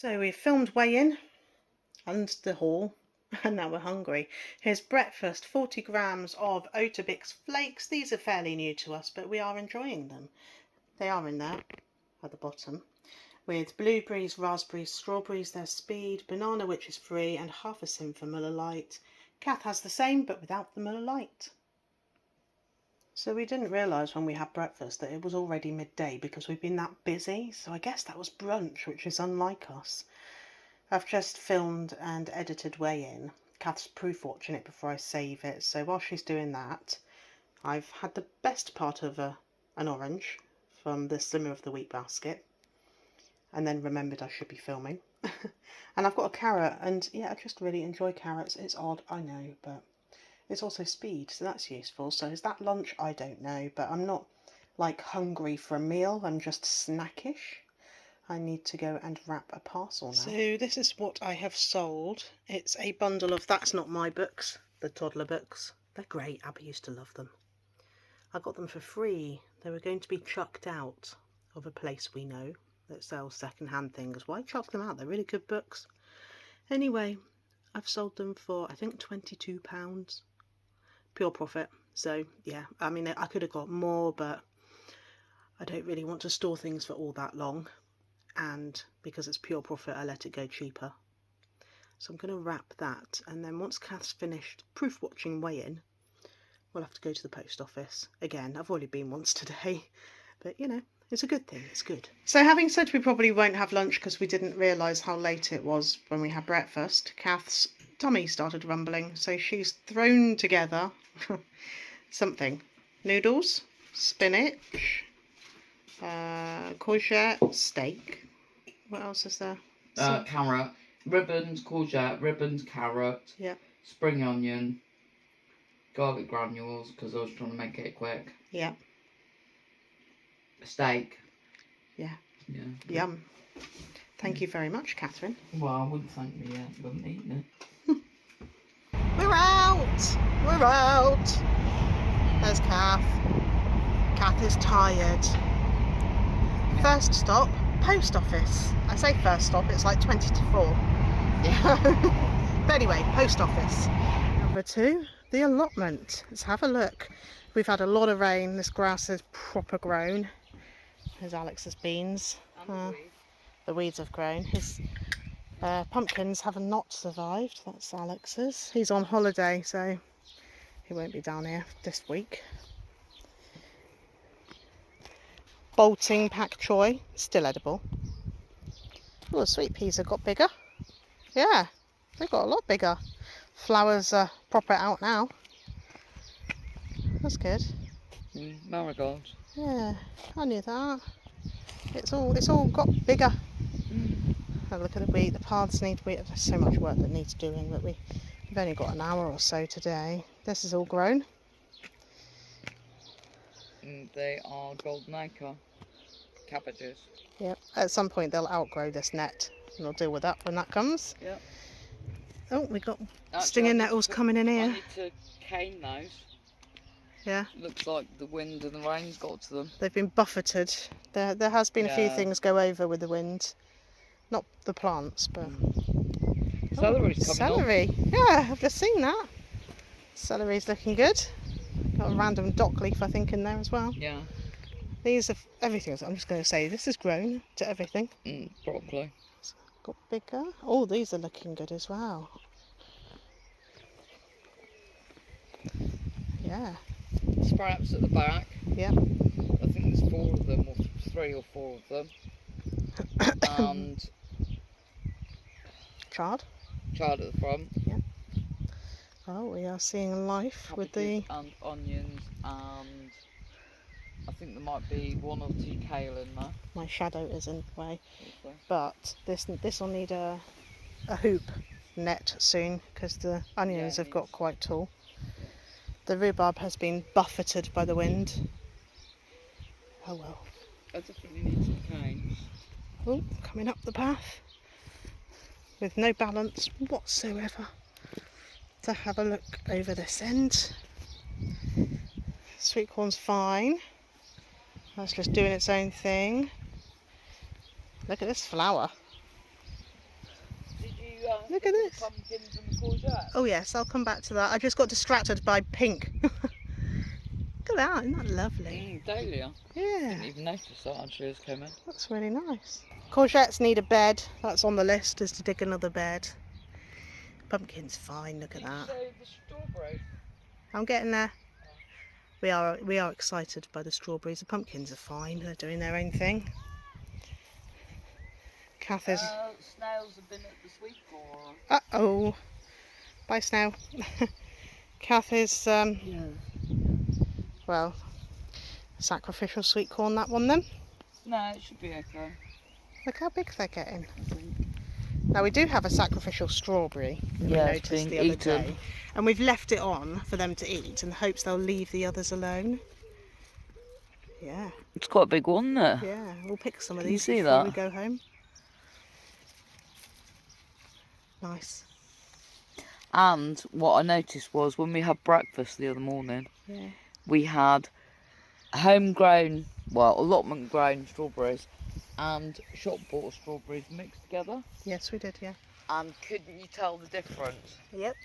So we filmed weigh-in and the haul, and now we're hungry. Here's breakfast, 40 grams of Oats flakes. These are fairly new to us, but we are enjoying them. They are in there at the bottom. With blueberries, raspberries, strawberries, there's speed, banana which is free, and half a sim for Muller Lite. Kath has the same, but without the Muller Lite. So we didn't realise when we had breakfast that it was already midday because we've been that busy. So I guess that was brunch, which is unlike us. I've just filmed and edited weigh-in. Kath's proof watching it before I save it. So while she's doing that, I've had the best part of an orange from the Slimmer of the Week basket. And then remembered I should be filming. And I've got a carrot, and yeah, I just really enjoy carrots. It's odd, I know, but it's also speed, so that's useful. So is that lunch? I don't know, but I'm not like hungry for a meal. I'm just snackish. I need to go and wrap a parcel now. So this is what I have sold. It's a bundle of That's Not My books, the toddler books. They're great. Abby used to love them. I got them for free. They were going to be chucked out of a place we know that sells second-hand things. Why chuck them out? They're really good books. Anyway, I've sold them for, I think, £22. Pure profit. So, yeah, I mean, I could have got more, but I don't really want to store things for all that long. And because it's pure profit, I let it go cheaper. So I'm going to wrap that, and then once Kath's finished proof watching weigh-in, we'll have to go to the post office. Again, I've already been once today, but you know, it's a good thing, it's good. So having said we probably won't have lunch because we didn't realise how late it was when we had breakfast, Kath's tummy started rumbling, so she's thrown together something. Noodles, spinach, courgette, steak. What else is there? Carrot, ribbons, courgette, ribbons, carrot, yeah, spring onion, garlic granules because I was trying to make it quick. Yeah. Steak. Yeah. Yeah. Yum. Thank you very much, Catherine. Well, I wouldn't thank me yet. You haven't eaten it. We're out! We're out! There's Kath. Kath is tired. First stop, post office. I say first stop, it's like 20 to 4. Yeah. But anyway, post office. Number 2, the allotment. Let's have a look. We've had a lot of rain. This grass is proper grown. There's Alex's beans. The weeds have grown. His pumpkins have not survived. That's Alex's. He's on holiday, so he won't be down here this week. Bolting pak choy, still edible. Oh, the sweet peas have got bigger. Yeah, they've got a lot bigger. Flowers are proper out now. That's good. Marigolds. Yeah, I knew that. It's all got bigger. Have a look at the wheat. The paths need wheat. There's so much work that needs doing, but we've only got an hour or so today. This is all grown. They are golden acre cabbages. Yep. At some point they'll outgrow this net, and we'll deal with that when that comes. Yep. Oh, we got stinging nettles coming in here. I need to cane those. Yeah. Looks like the wind and the rain's got to them. They've been buffeted. There has been a few things go over with the wind. Not the plants, but... Celery's coming celery. Yeah, I've just seen that. Celery's looking good. Got a random dock leaf, I think, in there as well. Yeah. These are everything. I'm just going to say this is grown to everything. Broccoli. It's got bigger. Oh, these are looking good as well. Yeah. Sprouts at the back. Yep. I think there's 4 of them, or 3 or 4 of them. And chard at the front. Yep. Oh, we are seeing life Cabbages with the and onions, and I think there might be 1 or 2 kale in there. My shadow is in the way, Also. but this will need a hoop net soon because the onions have got quite tall. The rhubarb has been buffeted by the wind. Oh well. I definitely need some cane. Oh, coming up the path with no balance whatsoever. To have a look over this end. Sweet corn's fine. That's just doing its own thing. Look at this flower. Look at this. The pumpkins and the courgette. Oh yes, I'll come back to that. I just got distracted by pink. Look at that, isn't that lovely? Dahlia. Yeah. Didn't even notice that actually as came in. That's really nice. Courgettes need a bed. That's on the list, is to dig another bed. Pumpkin's fine, look at that. Did you say the strawberries? I'm getting there. We are excited by the strawberries. The pumpkins are fine, they're doing their own thing. Kath is... Snails have been at the sweet corn. Uh-oh. Bye, Snail. Kath is, well, sacrificial sweet corn, that one then. No, it should be okay. Look how big they're getting. Now we do have a sacrificial strawberry, we noticed the other day, and we've left it on for them to eat in the hopes they'll leave the others alone. Yeah. It's quite a big one there. Yeah, we'll pick some of Can you these see before that? we go home. Nice. And what I noticed was when we had breakfast the other morning, we had homegrown, well, allotment grown strawberries and shop bought strawberries mixed together. Yes, we did, yeah. And couldn't you tell the difference? Yep.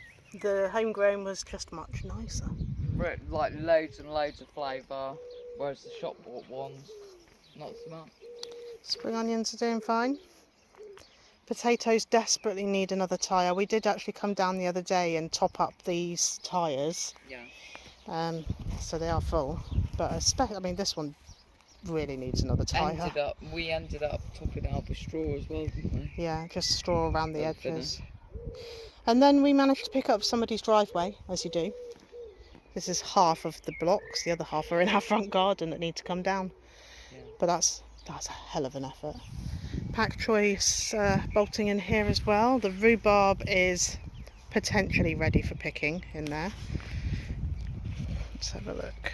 The homegrown was just much nicer. Like loads and loads of flavour, whereas the shop bought ones, not so much. Spring onions are doing fine. Potatoes desperately need another tyre. We did actually come down the other day and top up these tyres. Yeah. So they are full. But I mean, this one really needs another tyre. We ended up topping it up with straw as well, didn't we? Yeah, just straw around the edges. And then we managed to pick up somebody's driveway, as you do. This is half of the blocks. The other half are in our front garden that need to come down. Yeah. But that's a hell of an effort. Pak choice bolting in here as well. The rhubarb is potentially ready for picking in there. Let's have a look.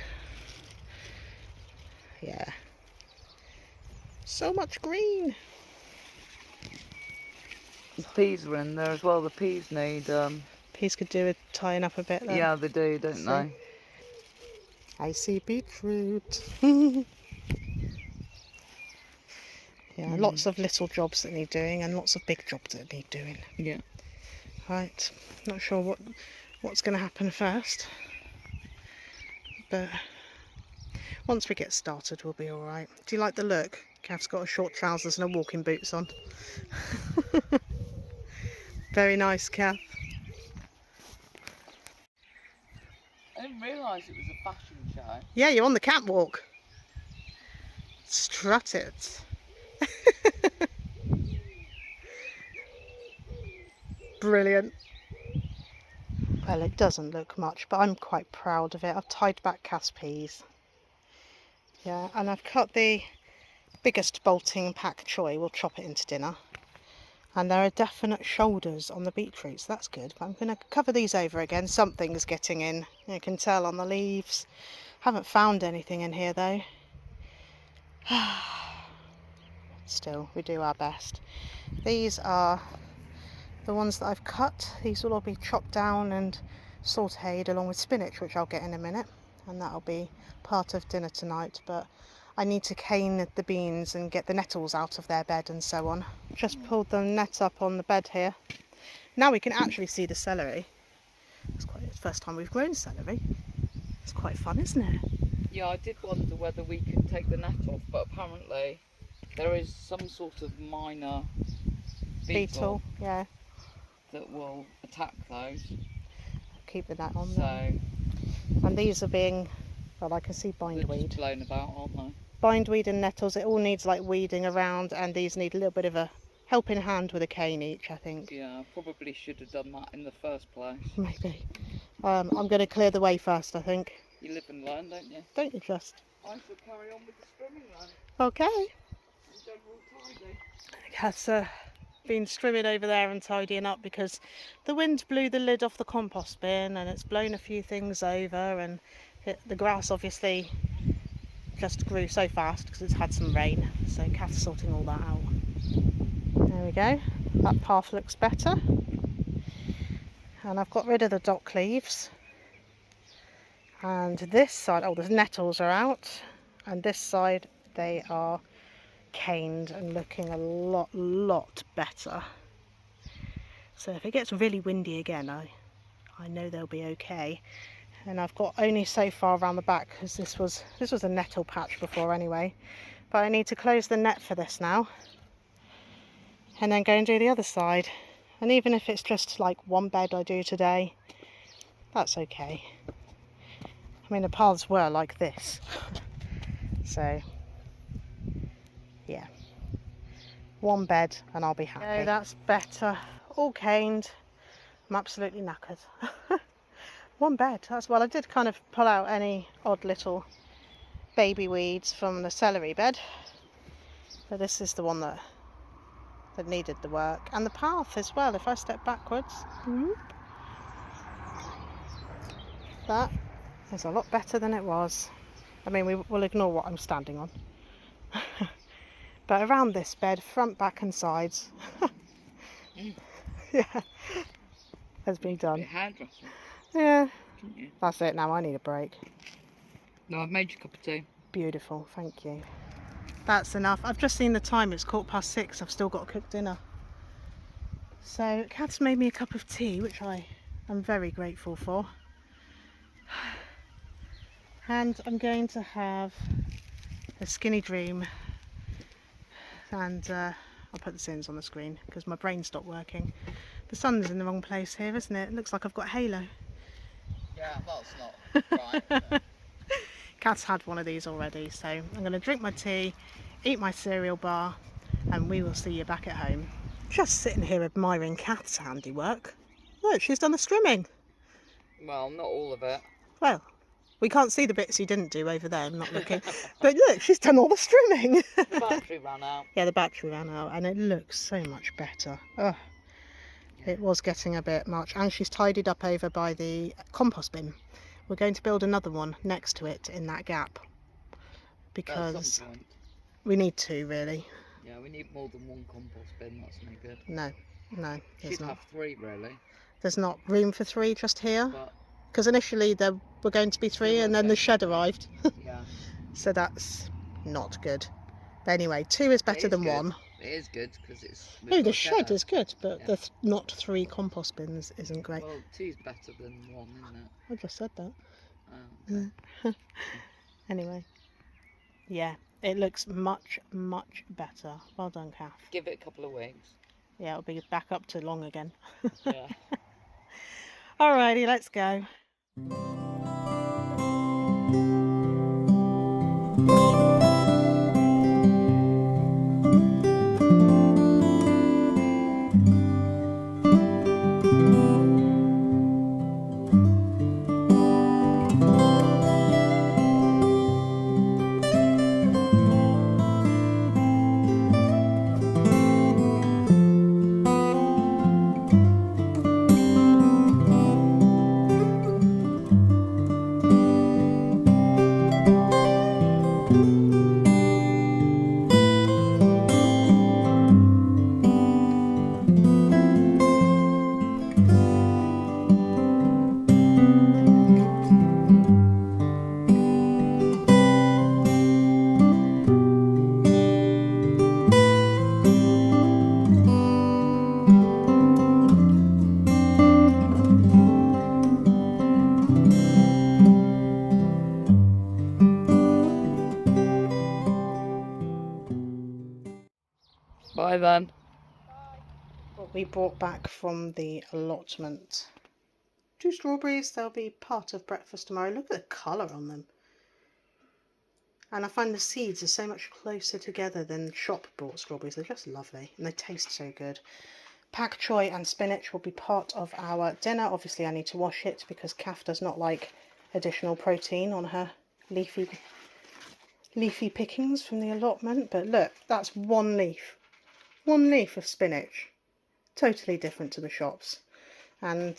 Yeah. So much green. The peas are in there as well. The peas need... Peas could do with tying up a bit though. Yeah, they do, don't they? I see beetroot. Yeah, lots of little jobs that need doing and lots of big jobs that need doing. Yeah. Right, not sure what's going to happen first, but once we get started we'll be alright. Do you like the look? Kav's got a short trousers and a walking boots on. Very nice, Kav. I didn't realise it was a fashion show. Yeah, you're on the catwalk. Strut it. Brilliant. Well, it doesn't look much, but I'm quite proud of it. I've tied back Cass peas. Yeah, and I've cut the biggest bolting pak choy. We'll chop it into dinner. And there are definite shoulders on the beetroots. That's good. But I'm going to cover these over again. Something's getting in. You can tell on the leaves. Haven't found anything in here though. Still, we do our best. These are the ones that I've cut. These will all be chopped down and sautéed along with spinach, which I'll get in a minute, and that'll be part of dinner tonight. But I need to cane the beans and get the nettles out of their bed and so on. Just pulled the net up on the bed here. Now we can actually see the celery. It's the first time we've grown celery. It's quite fun, isn't it? Yeah, I did wonder whether we could take the net off, but apparently there is some sort of minor beetle, yeah, that will attack those. Keep the net on So, there. And these are being, well, I can see bindweed. Blown about, aren't they? Bindweed and nettles, it all needs like weeding around, and these need a little bit of a helping hand with a cane each, I think. Yeah, I probably should have done that in the first place. Maybe. I'm going to clear the way first, I think. You live and learn, don't you? Don't you just? I shall carry on with the strimming then. Okay. General tidy. Has been strimming over there and tidying up because the wind blew the lid off the compost bin and it's blown a few things over, and the grass obviously just grew so fast because it's had some rain. So Kath's sorting all that out. There we go. That path looks better. And I've got rid of the dock leaves. And this side, oh, the nettles are out, and this side they are caned and looking a lot better. So if it gets really windy again, I know they'll be okay. And I've got only so far around the back because this was a nettle patch before anyway. But I need to close the net for this now and then go and do the other side. And even if it's just like one bed I do today, that's okay. I mean, the paths were like this. So yeah, one bed and I'll be happy. Oh, that's better. All caned. I'm absolutely knackered. One bed, that's well. I did kind of pull out any odd little baby weeds from the celery bed, but this is the one that needed the work. And the path as well, if I step backwards, that is a lot better than it was. I mean, we will ignore what I'm standing on. But around this bed, front, back and sides, yeah, has been done. Yeah, that's it now. I need a break. No, I've made you a cup of tea. Beautiful, thank you. That's enough. I've just seen the time, it's 6:15. I've still got to cook dinner. So Kat's made me a cup of tea, which I am very grateful for. And I'm going to have a skinny dream. And I'll put the scenes on the screen because my brain stopped working. The sun's in the wrong place here, isn't it? It looks like I've got a halo. Yeah, that's not right. Kat's had one of these already, so I'm going to drink my tea, eat my cereal bar, and we will see you back at home. Just sitting here admiring Kat's handiwork. Look, she's done the strimming. Well, not all of it. Well, we can't see the bits you didn't do over there, I'm not looking. But look, she's done all the strimming. The battery ran out. Yeah, the battery ran out, and it looks so much better. Oh, it was getting a bit much. And she's tidied up over by the compost bin. We're going to build another one next to it in that gap. Because we need two, really. Yeah, we need more than one compost bin, that's no good. No, there's Should not. have 3, really. There's not room for 3 just here. Because initially there were going to be 3 and then the shed arrived. Yeah. So that's not good. But anyway, 2 is better than 1. It is good because it's... No, the shed is good, but the not 3 compost bins isn't great. Well, 2 is better than 1, isn't it? I just said that. Oh, okay. Anyway, yeah, it looks much, much better. Well done, Kath. Give it a couple of weeks. Yeah, it'll be back up to long again. Yeah. Alrighty, let's go. Bye then. What we brought back from the allotment. 2 strawberries, they'll be part of breakfast tomorrow. Look at the colour on them. And I find the seeds are so much closer together than shop bought strawberries. They're just lovely and they taste so good. Pak choy and spinach will be part of our dinner. Obviously I need to wash it because Kath does not like additional protein on her leafy pickings from the allotment. But look, that's 1 leaf. 1 leaf of spinach. Totally different to the shops. And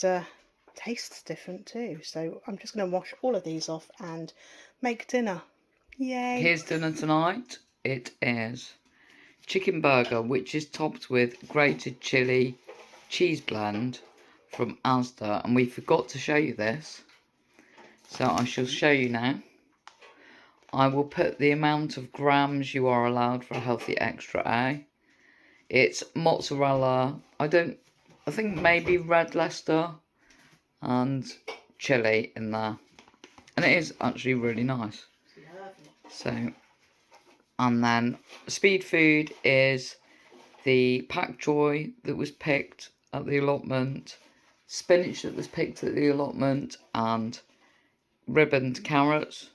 tastes different too. So I'm just going to wash all of these off and make dinner. Yay! Here's dinner tonight. It is chicken burger, which is topped with grated chili cheese blend from Asda. And we forgot to show you this. So I shall show you now. I will put the amount of grams you are allowed for a healthy extra A. It's mozzarella. I don't I think maybe red Leicester and chili in there. And it is actually really nice. So, and then speed food is the pak choy that was picked at the allotment, spinach that was picked at the allotment, and ribboned carrots,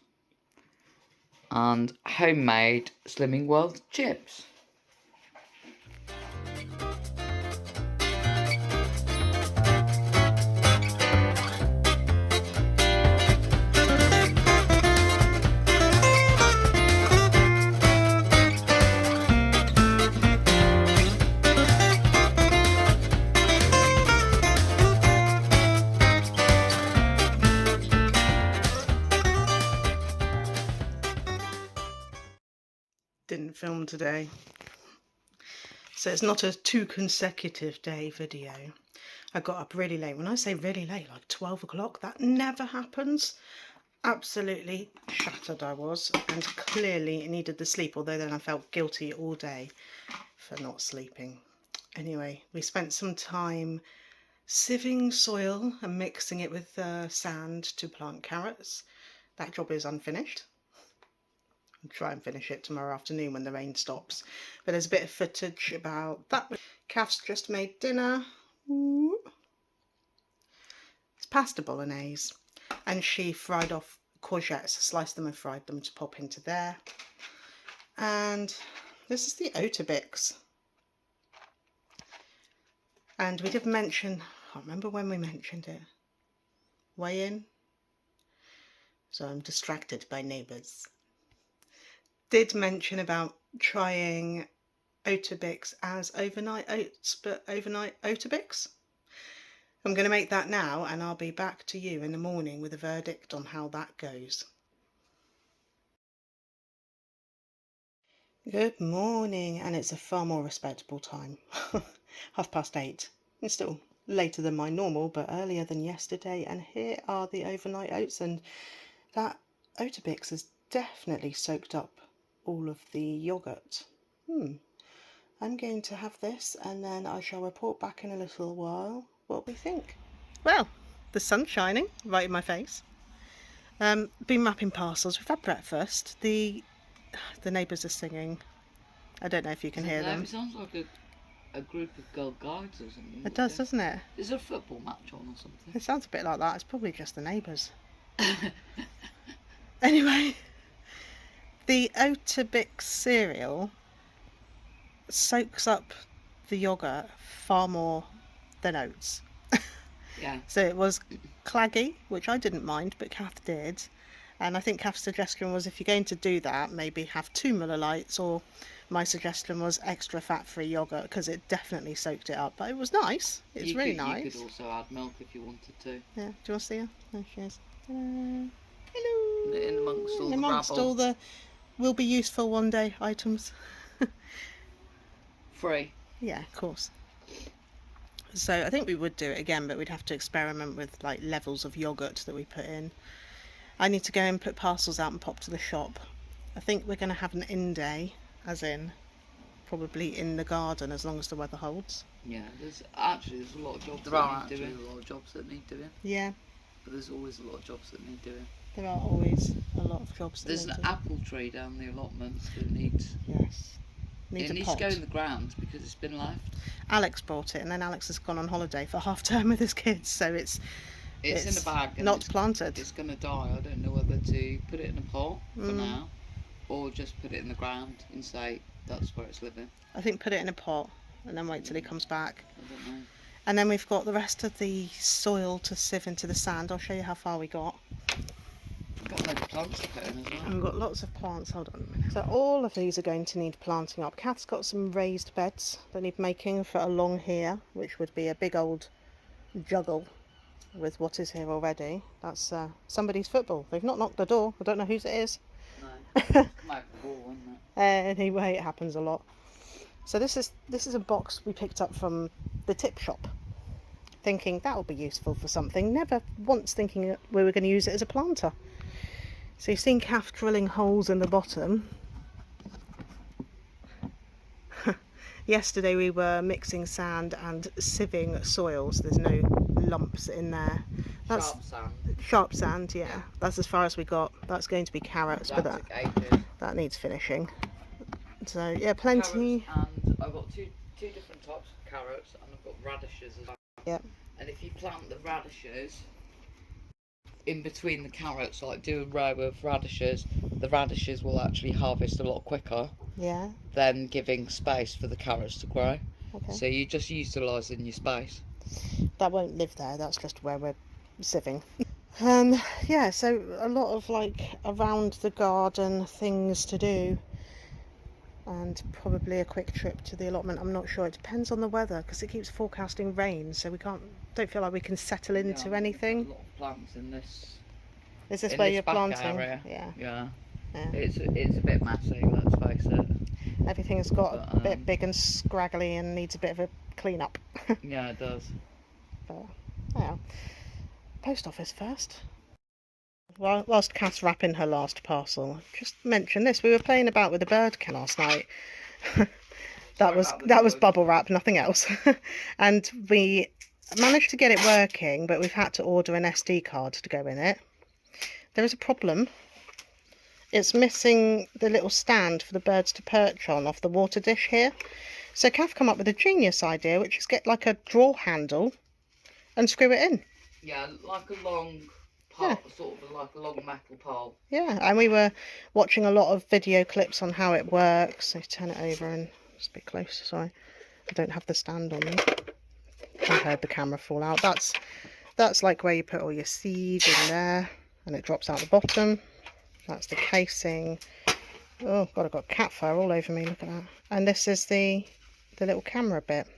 and homemade Slimming World chips. Didn't film today, so it's not a 2 consecutive day video. I got up really late. When I say really late, like 12 o'clock, that never happens. Absolutely shattered I was, and clearly needed the sleep, although then I felt guilty all day for not sleeping. Anyway, we spent some time sieving soil and mixing it with sand to plant carrots. That job is unfinished. I'll try and finish it tomorrow afternoon when the rain stops. But there's a bit of footage about that. Kath's just made dinner. Ooh. It's pasta bolognese. And she fried off courgettes, sliced them and fried them to pop into there. And this is the Oatabix. And we did mention, I can't remember when we mentioned it. Weigh in. So I'm distracted by neighbours. Did mention about trying Oatabix as overnight oats, but overnight Oatabix. I'm going to make that now, and I'll be back to you in the morning with a verdict on how that goes. Good morning, and it's a far more respectable time. 8:30. It's still later than my normal, but earlier than yesterday, and here are the overnight oats, and that Oatabix has definitely soaked up all of the yoghurt. I'm going to have this, and then I shall report back in a little while what we think. Well, the sun's shining right in my face. Been wrapping parcels. We've had breakfast. The neighbours are singing. I don't know if you can hear them. It sounds like a group of Girl Guides or something. It does, doesn't it? Is there a football match on or something? It sounds a bit like that. It's probably just the neighbours. Anyway, the Oatabix cereal soaks up the yoghurt far more than oats. Yeah. So it was claggy, which I didn't mind, but Kath did. And I think Kath's suggestion was, if you're going to do that, maybe have 2 Miller Lights, or my suggestion was extra fat-free yoghurt, because it definitely soaked it up. But it was nice. It's really nice. You could also add milk if you wanted to. Yeah. Do you want to see her? There she is. Hello. In amongst all the will be useful one day items. Free. Yeah, of course. So I think we would do it again, but we'd have to experiment with like levels of yoghurt that we put in. I need to go and put parcels out and pop to the shop. I think we're going to have an in day, as in probably in the garden, as long as the weather holds. Yeah, there's a lot of jobs that need doing. A lot of jobs that need doing. Yeah. But there's always a lot of jobs that need doing. There are always a lot of jobs that There's need an doing. apple tree down the allotment that needs... Yes. It needs to go in the ground because it's been left. Alex brought it, and then Alex has gone on holiday for half term with his kids, so it's in a bag. And not planted. It's going to die. I don't know whether to put it in a pot for now, or just put it in the ground and say that's where it's living. I think put it in a pot and then wait till he comes back. I don't know. And then we've got the rest of the soil to sieve into the sand. I'll show you how far we got. We've got loads of plants to put in as well. And we've got lots of plants. Hold on a minute. So all of these are going to need planting up. Kath's got some raised beds that need making for along here, which would be a big old juggle with what is here already. That's somebody's football. They've not knocked the door. I don't know whose it is. No. Come out the wall, isn't it? Anyway, it happens a lot. So this is a box we picked up from the tip shop, thinking that will be useful for something. Never once thinking that we were going to use it as a planter. So you've seen Kath drilling holes in the bottom. Yesterday we were mixing sand and sieving soils. There's no lumps in there. That's Sharp sand. sharp sand, yeah. That's as far as we got. That's going to be carrots, but That took ages. that needs finishing. So yeah, plenty. Carrots, and I've got two different types of carrots, and I've got radishes as well. Yep. And if you plant the radishes in between the carrots, like do a row of radishes, the radishes will actually harvest a lot quicker. Yeah. Than giving space for the carrots to grow. Okay. So you're just utilising your space. That won't live there. That's just where we're sieving. Yeah. So a lot of like around the garden things to do. And probably a quick trip to the allotment. I'm not sure. It depends on the weather because it keeps forecasting rain, so we don't feel like we can settle into anything. A lot of plants in this. Is this where you're planting? Area. Yeah. It's a bit messy. Let's face it. Everything's got a bit big and scraggly and needs a bit of a clean up. Yeah, it does. But yeah, post office first. Whilst Cass wrapping her last parcel, just mention this: we were playing about with the bird can last night. that was bubble wrap, nothing else. And we managed to get it working, but we've had to order an SD card to go in it. There is a problem. It's missing the little stand for the birds to perch on off the water dish here. So Kath come up with a genius idea, which is get like a drawer handle and screw it in. Yeah, like a long pole, sort of like a long metal pole. Yeah, and we were watching a lot of video clips on how it works. So turn it over and just a bit closer. Sorry, I don't have the stand on me. I heard the camera fall out. That's like where you put all your seed in there, and it drops out the bottom. That's the casing. Oh God, I've got cat fur all over me. Look at that. And this is the little camera bit.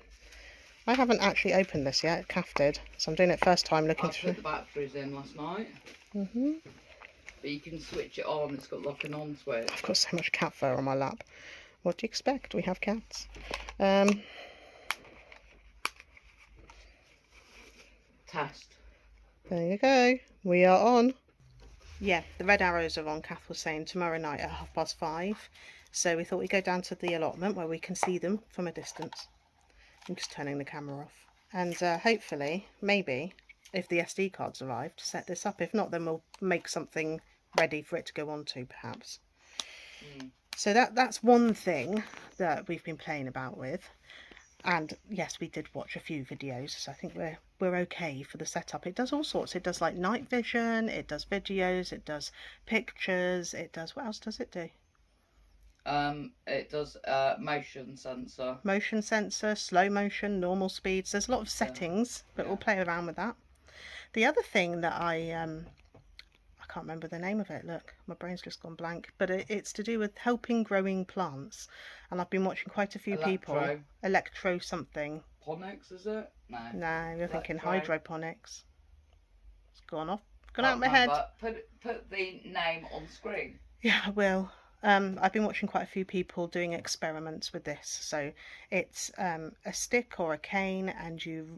I haven't actually opened this yet. Kath did, so I'm doing it first time looking through. I put the batteries in last night. But you can switch it on. It's got like an on switch. I've got so much cat fur on my lap. What do you expect? We have cats. Test. There you go. We are on. Yeah, the red arrows are on. Kath was saying tomorrow night at 5:30. So we thought we'd go down to the allotment where we can see them from a distance. I'm just turning the camera off. And hopefully, maybe, if the SD cards arrive, to set this up. If not, then we'll make something ready for it to go on to, perhaps. So that's one thing that we've been playing about with. And yes, we did watch a few videos, so I think we're okay for the setup. It does all sorts. It does like night vision, it does videos, it does pictures, it does... What else does it do? It does motion sensor, slow motion, normal speeds. There's a lot of settings, but we'll play around with that. The other thing that I can't remember the name of it. Look, my brain's just gone blank. But it's to do with helping growing plants, and I've been watching quite a few people. Electro something. Ponics, is it? No, you're thinking hydroponics. It's gone off. Gone out of my head. Put the name on screen. Yeah, I will. I've been watching quite a few people doing experiments with this. So it's a stick or a cane, and you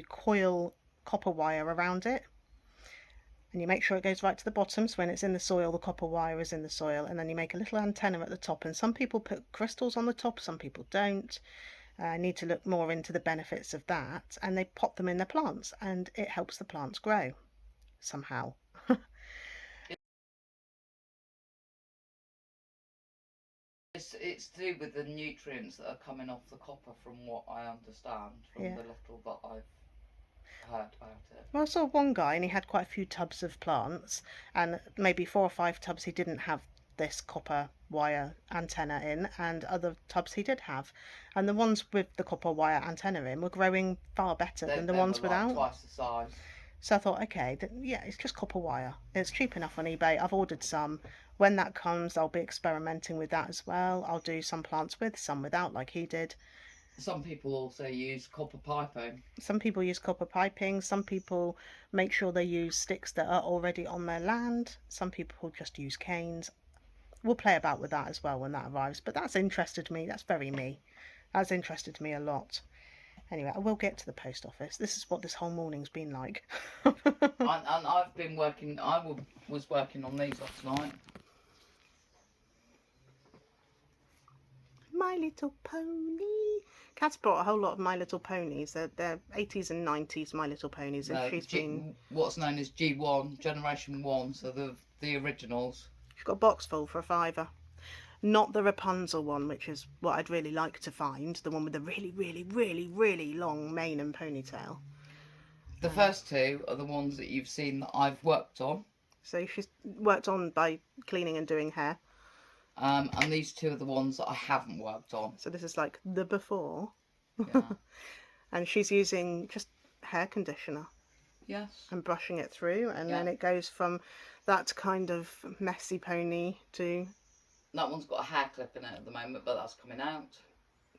coil copper wire around it, and you make sure it goes right to the bottom. So when it's in the soil, the copper wire is in the soil, and then you make a little antenna at the top. And some people put crystals on the top, some people don't. I need to look more into the benefits of that, and they pop them in the plants, and it helps the plants grow somehow. It's to do with the nutrients that are coming off the copper, from what I understand from the little that I've heard about it. Well, I saw one guy and he had quite a few tubs of plants, and maybe 4 or 5 tubs he didn't have this copper wire antenna in, and other tubs he did have, and the ones with the copper wire antenna in were growing far better than the ones without. Like twice the size. So I thought, okay, yeah, it's just copper wire. It's cheap enough on eBay. I've ordered some. When that comes, I'll be experimenting with that as well. I'll do some plants with, some without, like he did. Some people also use copper piping. Some people use copper piping. Some people make sure they use sticks that are already on their land. Some people just use canes. We'll play about with that as well when that arrives. But that's interested me. That's very me. That's interested me a lot. Anyway, I will get to the post office. This is what this whole morning's been like. and I've been working. I was working on these last night. My Little Pony. Kat's brought a whole lot of My Little Ponies. They're 80s and 90s My Little Ponies, and she's been... What's known as G1, Generation 1, so the originals. She's got a box full for £5. Not the Rapunzel one, which is what I'd really like to find. The one with the really, really, really, really long mane and ponytail. The first two are the ones that you've seen that I've worked on. So she's worked on by cleaning and doing hair. And these two are the ones that I haven't worked on. So this is like the before. Yeah. And she's using just hair conditioner. Yes. And brushing it through, and then it goes from that kind of messy pony to... That one's got a hair clip in it at the moment, but that's coming out.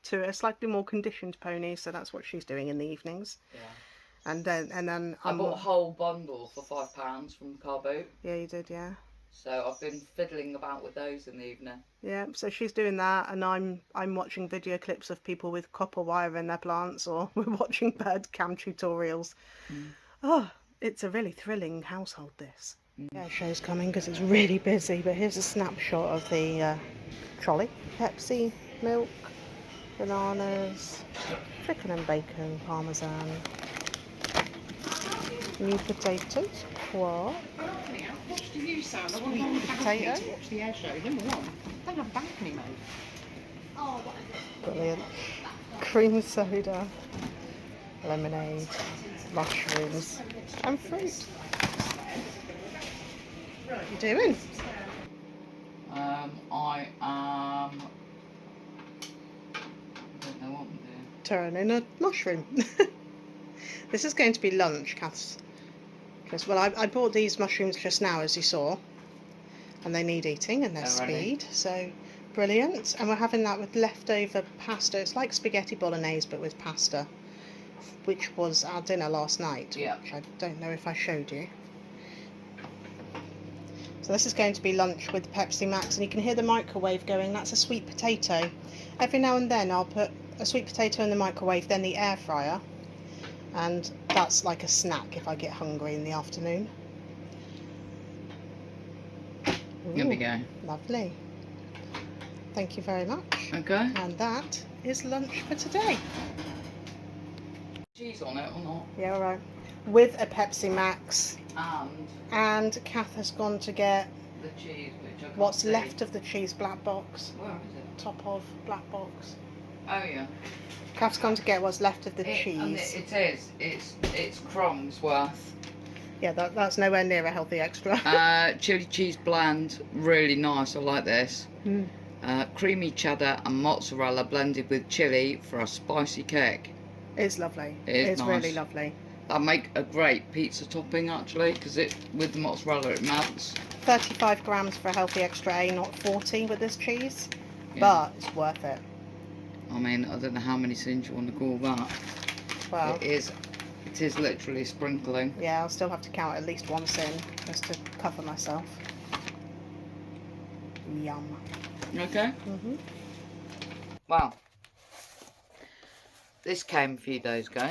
To a slightly more conditioned pony, so that's what she's doing in the evenings. Yeah. And then I bought a whole bundle for £5 from the car boot. Yeah, you did, yeah. So I've been fiddling about with those in the evening. Yeah, so she's doing that, and I'm watching video clips of people with copper wire in their plants, or we're watching bird cam tutorials. Oh, it's a really thrilling household, this. Yeah, show's coming because it's really busy, but here's a snapshot of the trolley. Pepsi, milk, bananas, chicken and bacon, parmesan, new potatoes, what? Watch the news sound. I Sweet want to potato. to watch the air show. Number one, they have a balcony mode. Brilliant. Cream soda, lemonade, mushrooms, and fruit. What are you doing? I am... I don't know what I'm doing. Turning a mushroom. This is going to be lunch, Kath's. Because, well, I bought these mushrooms just now, as you saw. And they need eating, and they're speed. So, brilliant. And we're having that with leftover pasta. It's like spaghetti bolognese, but with pasta. Which was our dinner last night. Yeah. Which I don't know if I showed you. So this is going to be lunch with Pepsi Max, and you can hear the microwave going. That's a sweet potato. Every now and then I'll put a sweet potato in the microwave, then the air fryer, and that's like a snack if I get hungry in the afternoon. Here we go. Lovely. Thank you very much. Okay. And that is lunch for today. Cheese on it or not? Yeah, all right. With a Pepsi Max. And Kath has gone to get the cheese, which I can't what's see. left of the cheese, black box. Where is it? Top of black box. Oh yeah. Kath's gone to get what's left of the And cheese. it is. It's crumbs worth. Yeah, that's nowhere near a healthy extra. Chili cheese bland, really nice. I like this. Creamy cheddar and mozzarella blended with chili for a spicy cake. It's lovely. It's nice. Really lovely. That'd make a great pizza topping actually, because it with the mozzarella it melts. 35 grams for a healthy extra A, not 40 with this cheese, Yeah. but it's worth it. I mean, I don't know how many sins you want to call that. Well, It is literally sprinkling. yeah, I'll still have to count at least one sin just to cover myself. Yum. Okay. Wow. This came a few days ago.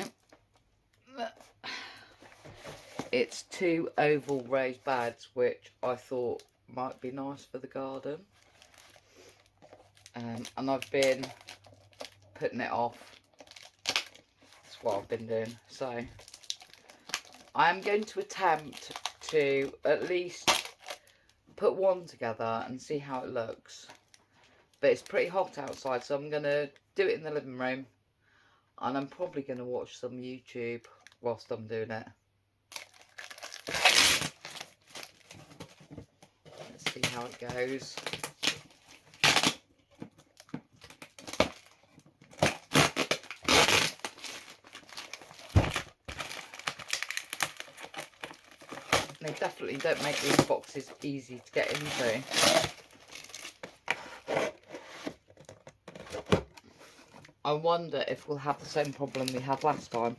It's 2 oval raised beds, which I thought might be nice for the garden. And I've been putting it off. That's what I've been doing. So I am going to attempt to at least put one together and see how it looks. But it's pretty hot outside, so I'm going to do it in the living room. And I'm probably going to watch some YouTube whilst I'm doing it. Let's see how it goes. They definitely don't make these boxes easy to get into. I wonder if we'll have the same problem we had last time.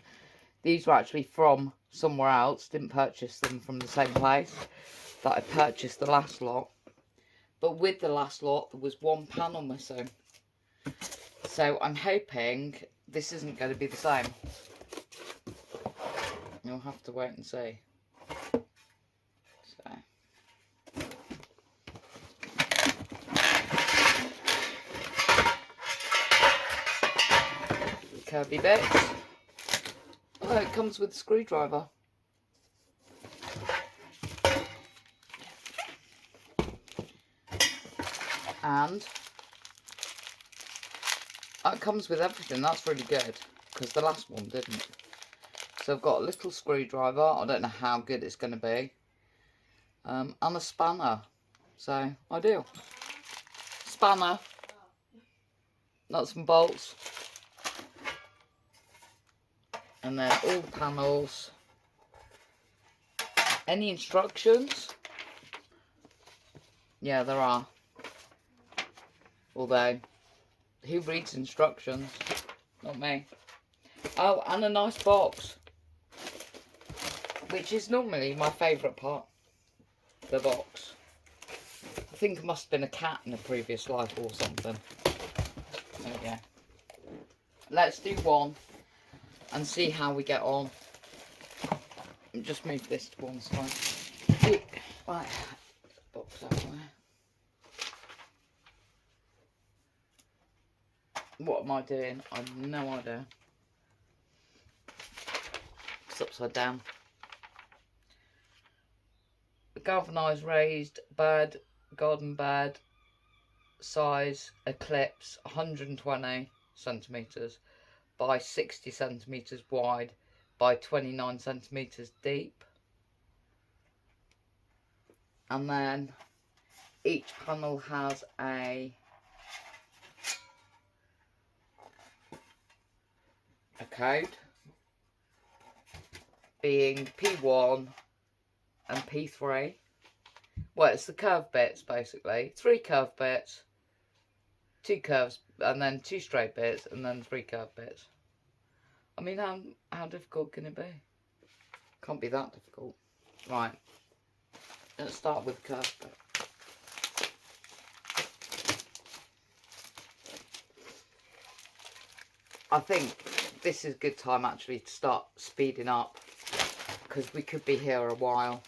These were actually from somewhere else, didn't purchase them from the same place that I purchased the last lot. But with the last lot, there was one panel missing. So I'm hoping this isn't going to be the same. You'll have to wait and see. So. curvy bits. Oh, it comes with a screwdriver. And that comes with everything. That's really good, because the last one didn't. So I've got a little screwdriver. I don't know how good it's going to be. And a spanner. So, ideal. Spanner. Nuts and bolts. And then all the panels. Any instructions? Yeah, there are. Although, who reads instructions? Not me. Oh, and a nice box. Which is normally my favourite part. The box. I think it must have been a cat in a previous life or something. There we go. Let's do one and see how we get on. Just move this to one side. Right, box out there. What am I doing? I have no idea. It's upside down. A galvanised raised bed, garden bed, size Eclipse 120 centimetres by 60 centimetres wide by 29 centimetres deep. And then each panel has a code, being P1 and P3. Well, it's the curved bits basically. 3 curved bits, 2 curves, and then 2 straight bits, and then 3 curved bits. I mean, how difficult can it be? Can't be that difficult. Right, let's start with the curved bit. I think this is a good time actually to start speeding up, because we could be here a while.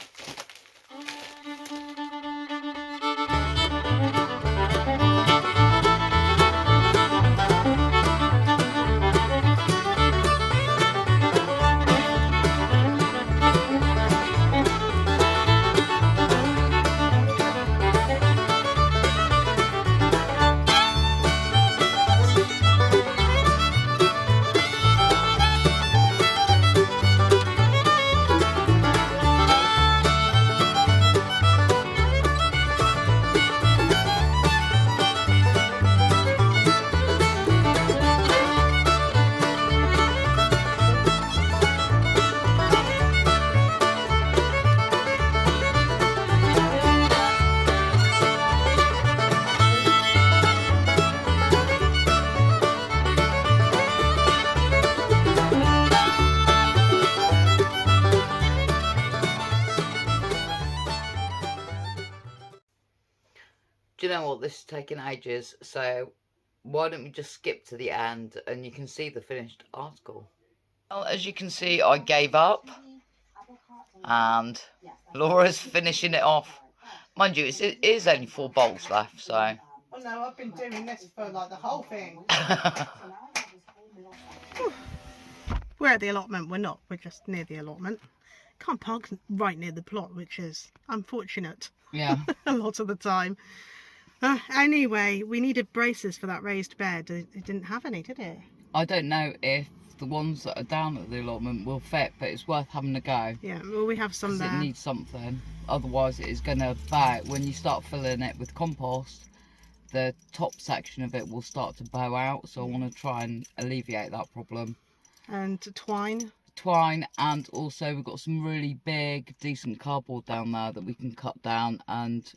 Do you know what? This is taking ages, so why don't we just skip to the end and you can see the finished article. Well, as you can see, I gave up and Laura's finishing it off. Mind you, it is only 4 bolts left, so... Oh no, I've been doing this for like the whole thing. We're at the allotment. We're not. We're just near the allotment. Can't park right near the plot, which is unfortunate. Yeah. A lot of the time. Anyway, we needed braces for that raised bed. It didn't have any, did it? I don't know if the ones that are down at the allotment will fit, but it's worth having a go. Yeah, well, we have some there. It needs something. Otherwise, it is going to bow. When you start filling it with compost, the top section of it will start to bow out. So I want to try and alleviate that problem. And twine. Twine, and also we've got some really big, decent cardboard down there that we can cut down and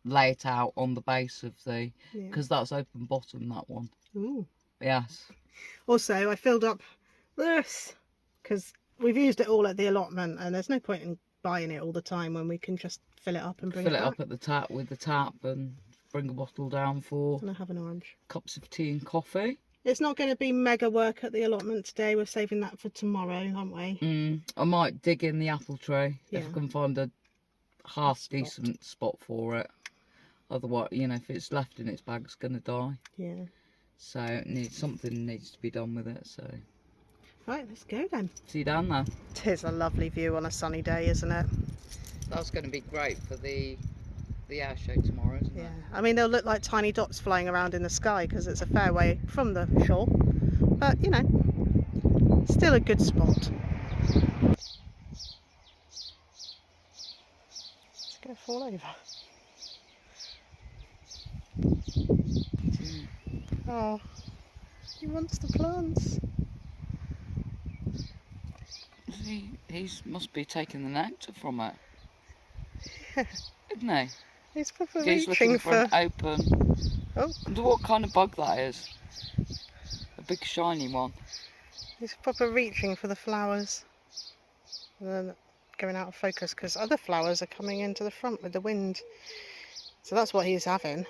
lay it out on the base of the, because that's open bottom, that one. Ooh. Yes. Also, I filled up this because we've used it all at the allotment, and there's no point in buying it all the time when we can just fill it up and bring it back. Fill it up at the tap with the tap and bring a bottle down for and I have an orange. Cups of tea and coffee. It's not going to be mega work at the allotment today. We're saving that for tomorrow, aren't we? I might dig in the apple tree if I can find a half decent spot for it. Otherwise, you know, if it's left in its bag, it's going to die. Yeah. So something needs to be done with it. So Right, let's go then. see you down there. Tis a lovely view on a sunny day, isn't it? That's going to be great for the air show tomorrow, isn't Yeah. it? I mean, they'll look like tiny dots flying around in the sky because it's a fair way from the shore. But, you know, still a good spot. It's going to fall over. Oh, he wants the plants. He must be taking the nectar from it, Yeah. isn't he? He's probably He's reaching looking for an open. Oh, I wonder what kind of bug that is. A big shiny one. he's probably reaching for the flowers. And then going out of focus because other flowers are coming into the front with the wind. So that's what he's having.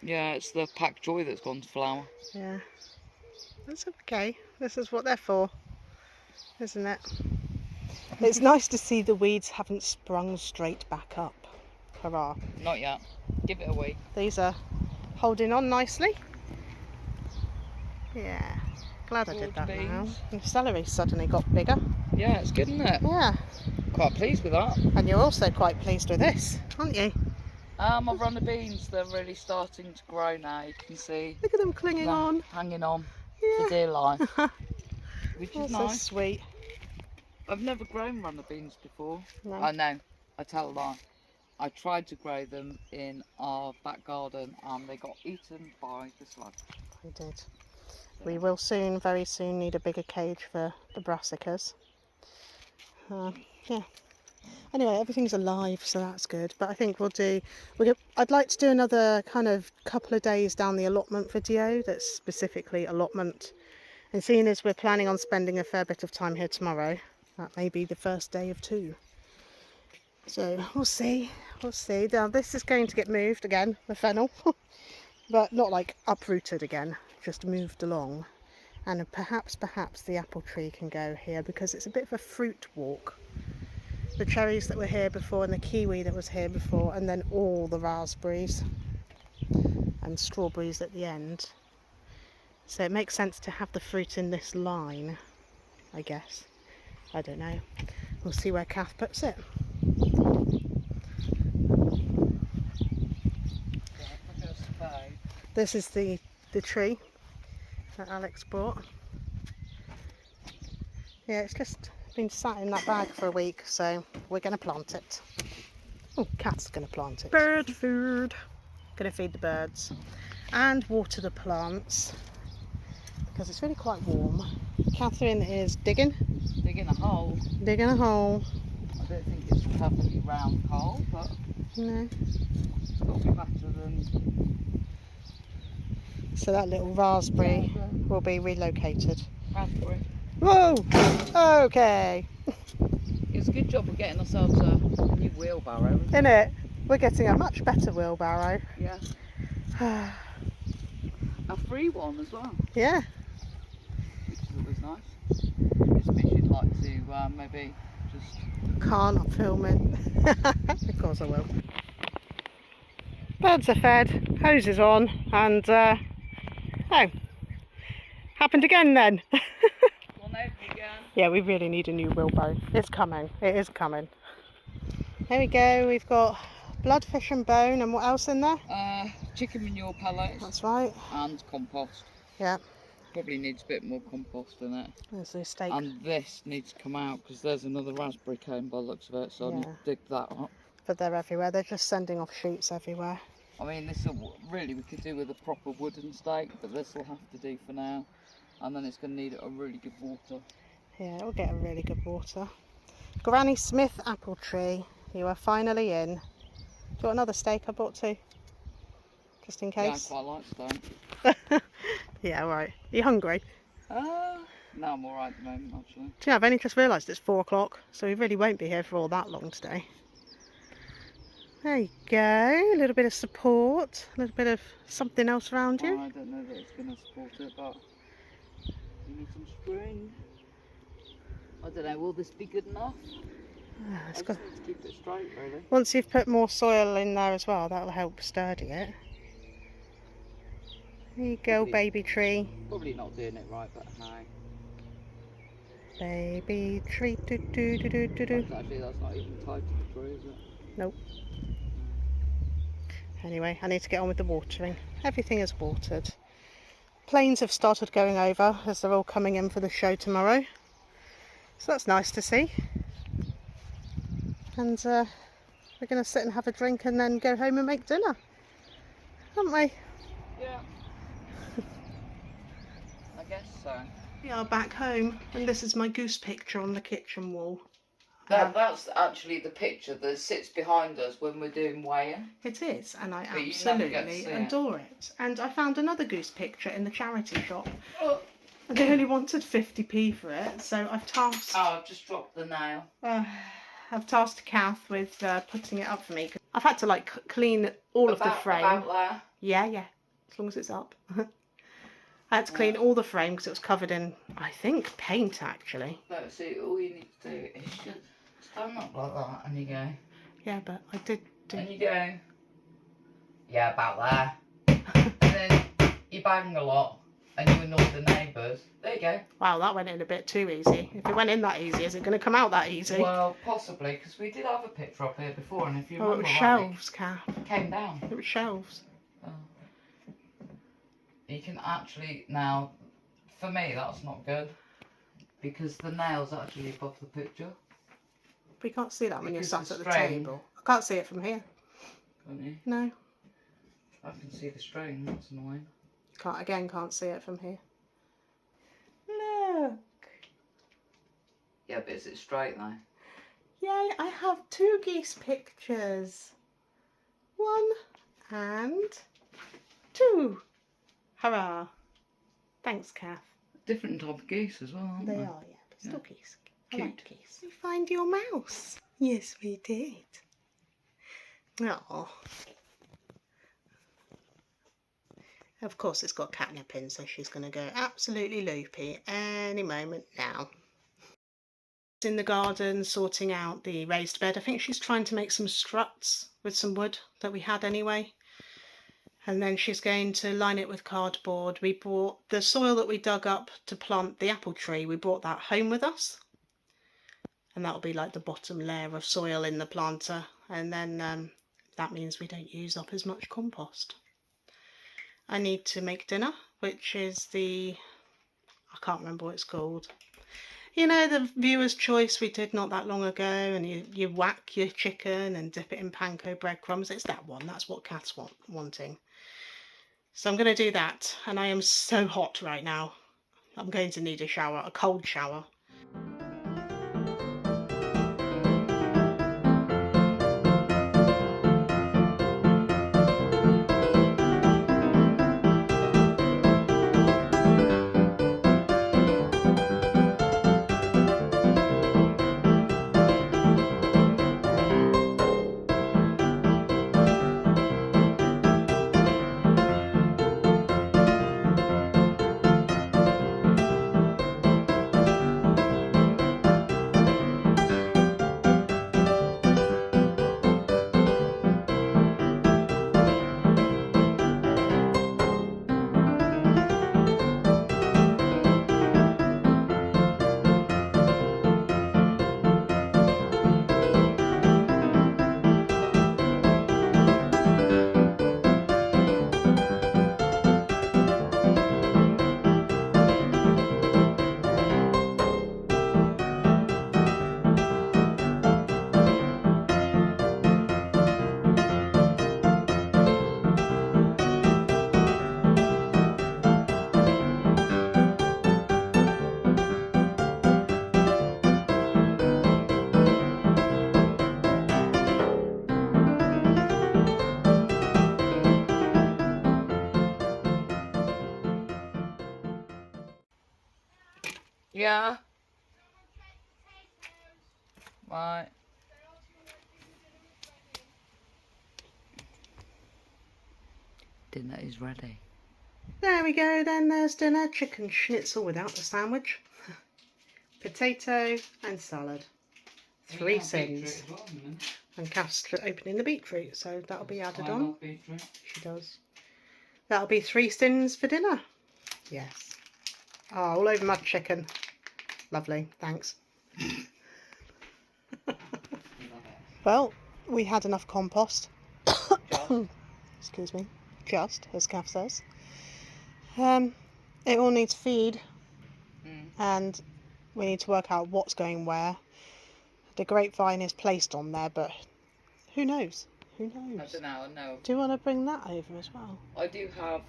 Yeah, it's the pack joy that's gone to flower. Yeah. That's okay. This is what they're for, isn't it? It's nice to see the weeds haven't sprung straight back up. Hurrah. Not yet. Give it a week. These are holding on nicely. Yeah. Glad I did that now. And the celery suddenly got bigger. Yeah, it's good, isn't it? Yeah. Quite pleased with that. And you're also quite pleased with this, aren't you? My runner beans, they're really starting to grow now. You can see. Look at them clinging on. Hanging on Yeah. for dear life. Which is That's nice. so sweet. I've never grown runner beans before. No. I know. I tell a lie. I tried to grow them in our back garden and they got eaten by the slugs. We did. We will soon, very soon, need a bigger cage for the brassicas. Yeah. Anyway, everything's alive, so that's good. But I think I'd like to do another kind of couple of days down the allotment video that's specifically allotment. And seeing as we're planning on spending a fair bit of time here tomorrow, that may be the first day of 2. So we'll see. We'll see. Now this is going to get moved again, the fennel, but not like uprooted again, just moved along. And perhaps the apple tree can go here because it's a bit of a fruit walk. The cherries that were here before and the kiwi that was here before, and then all the raspberries and strawberries at the end. So it makes sense to have the fruit in this line, I guess. I don't know. We'll see where Kath puts it. This is the tree that Alex bought. Yeah, it's just been sat in that bag for a week, so we're going to plant it. Oh, Kath's going to plant it. Bird food. Going to feed the birds and water the plants because it's really quite warm. Catherine is digging. Digging a hole. Digging a hole. I don't think it's a perfectly round hole, but No. it's got to be better than... So that little raspberry will be relocated. Raspberry. Whoa! Okay. It's a good job of getting ourselves a new wheelbarrow. In it, we're getting a much better wheelbarrow. Yeah. A free one as well. Yeah. Which is always nice. It's a bit you'd like to maybe just... Can't, I'm filming. Of course I will. Birds are fed, hose is on, and oh, happened again then. Well, no, again. Yeah, we really need a new wheelbarrow. It's coming, it is coming. There we go, we've got bloodfish and bone, and what else in there? Chicken manure pellets. That's right. And compost. Yeah. Probably needs a bit more compost in it. There's the steak. And this needs to come out because there's another raspberry cone by the looks of it, so I need to dig that up. But they're everywhere, they're just sending off shoots everywhere. I mean, this will really, we could do with a proper wooden stake, but this will have to do for now. And then it's going to need a really good water. Yeah, it'll get a really good water. Granny Smith apple tree, you are finally in. Do you want another steak? I bought 2. Just in case. Yeah, I quite like stone. Yeah, right. Are you hungry? No, I'm alright at the moment, actually. Do you know, I've only just realised it's 4 o'clock, so we really won't be here for all that long today. There you go, a little bit of support, a little bit of something else around you. I don't know that it's going to support it, but you need some spring. I don't know, will this be good enough? I just need to keep it straight, really. Once you've put more soil in there as well, that'll help sturdy it. There you go, baby tree. Probably not doing it right, but no. Baby tree, do do do do do do. Actually, that's not even tied to the tree, is it? Nope. Anyway, I need to get on with the watering. Everything is watered. Planes have started going over as they're all coming in for the show tomorrow. So that's nice to see. And we're going to sit and have a drink and then go home and make dinner. Aren't we? Yeah. I guess so. We are back home and this is my goose picture on the kitchen wall. That's actually the picture that sits behind us when we're doing weighing. It is, and I But you never get to absolutely see it. adore it. And I found another goose picture in the charity shop. Oh, And they only wanted 50p for it, so I've tasked I've just dropped the nail. I've tasked Kath with putting it up for me. I've had to like clean all of the frame. About there. Yeah, as long as it's up. I had to clean all the frame because it was covered in, I think, paint actually. But see, all you need to do is just stand up like that and you go. Yeah, but I did do. And you go. Yeah, about there. And then you bang a lot and you annoy the neighbours. There you go. Wow, that went in a bit too easy. If it went in that easy, is it going to come out that easy? Well, possibly, because we did have a picture up here before, and if you Oh, it remember, was rightly, shelves, Kath. it came down. It was shelves. Oh. You can actually now, for me, that's not good because the nail's actually above the picture. We can't see that when you're Because sat the at the string- table. I can't see it from here. Can't you? No, I can see the string. That's annoying. can't see it from here. Look. Yeah, but is it straight though? Yay, I have 2 geese pictures. 1 and 2. Hurrah. Thanks, Kath. Different type of geese as well, aren't They they? are, yeah, but still geese. I Cute. like geese. We find your mouse. Yes, we did. Oh. Of course, it's got catnip in, so she's going to go absolutely loopy any moment now. In the garden, sorting out the raised bed. I think she's trying to make some struts with some wood that we had anyway. And then she's going to line it with cardboard. We brought the soil that we dug up to plant the apple tree. We brought that home with us. And that'll be like the bottom layer of soil in the planter. And then that means we don't use up as much compost. I need to make dinner, which is I can't remember what it's called. You know, the viewer's choice we did not that long ago, and you whack your chicken and dip it in panko breadcrumbs. It's that one. That's what Kath's wanting. So I'm going to do that, and I am so hot right now. I'm going to need a shower, a cold shower. Yeah. Right. Dinner is ready. There we go then, there's dinner. Chicken schnitzel without the sandwich. Potato and salad. 3 sins. And Kath's opening the beetroot, so that'll be added on. Beetroot. She does. That'll be 3 stins for dinner. Yes. Oh, all over my chicken. Lovely, thanks. Well, we had enough compost. Excuse me. Just, as Kath says. It all needs feed. And we need to work out what's going where. The grapevine is placed on there, but who knows? Who knows? I don't know, no. Do you want to bring that over as well? I do have,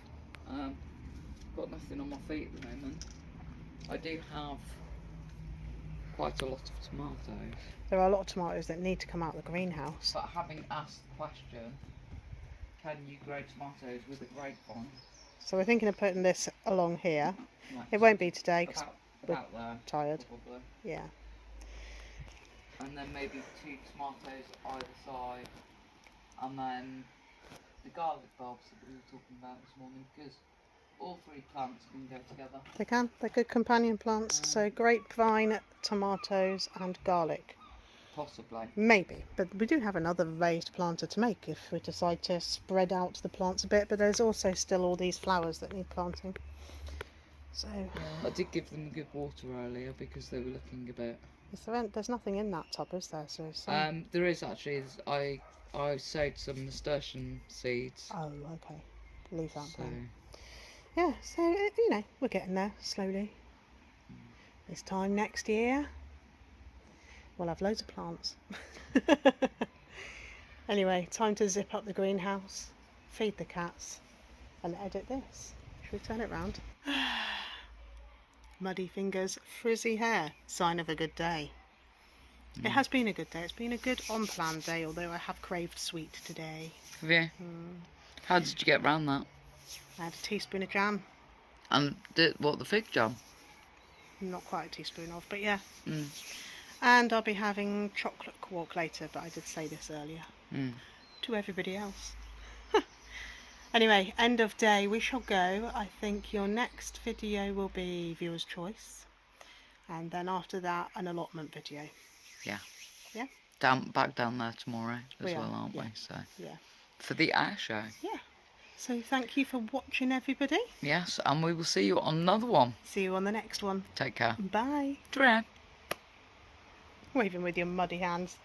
got nothing on my feet at the moment. I do have quite a lot of tomatoes. There are a lot of tomatoes that need to come out of the greenhouse. But having asked the question, can you grow tomatoes with a grapevine? So we're thinking of putting this along here. Like, it won't be today because about there. tired. Probably. Yeah. And then maybe 2 tomatoes either side. And then the garlic bulbs that we were talking about this morning, because all 3 plants can go together. They can. They're good companion plants. So grapevine, tomatoes and garlic. Possibly. Maybe. But we do have another raised planter to make if we decide to spread out the plants a bit. But there's also still all these flowers that need planting. So I did give them good water earlier because they were looking a bit... there's nothing in that tub, is there? So there is actually. I sowed some nasturtium seeds. Oh, okay. Leave that So then. Yeah, so, you know, we're getting there slowly. This time next year, we'll have loads of plants. Anyway, time to zip up the greenhouse, feed the cats, and edit this. Should we turn it round? Muddy fingers, frizzy hair, sign of a good day. It has been a good day. It's been a good on-plan day, although I have craved sweet today. have you? How did you get round that? I had a teaspoon of jam. And the fig jam? Not quite a teaspoon of, but yeah. Mm. And I'll be having chocolate quark later, but I did say this earlier. To everybody else. Anyway, end of day, we shall go. I think your next video will be viewer's choice. And then after that, an allotment video. Yeah. Yeah? Back down there tomorrow as well, aren't we? So Yeah. for the air show. Yeah. So thank you for watching, everybody. Yes, and we will see you on another one. See you on the next one. Take care. Bye. Ta-ra. Waving with your muddy hands.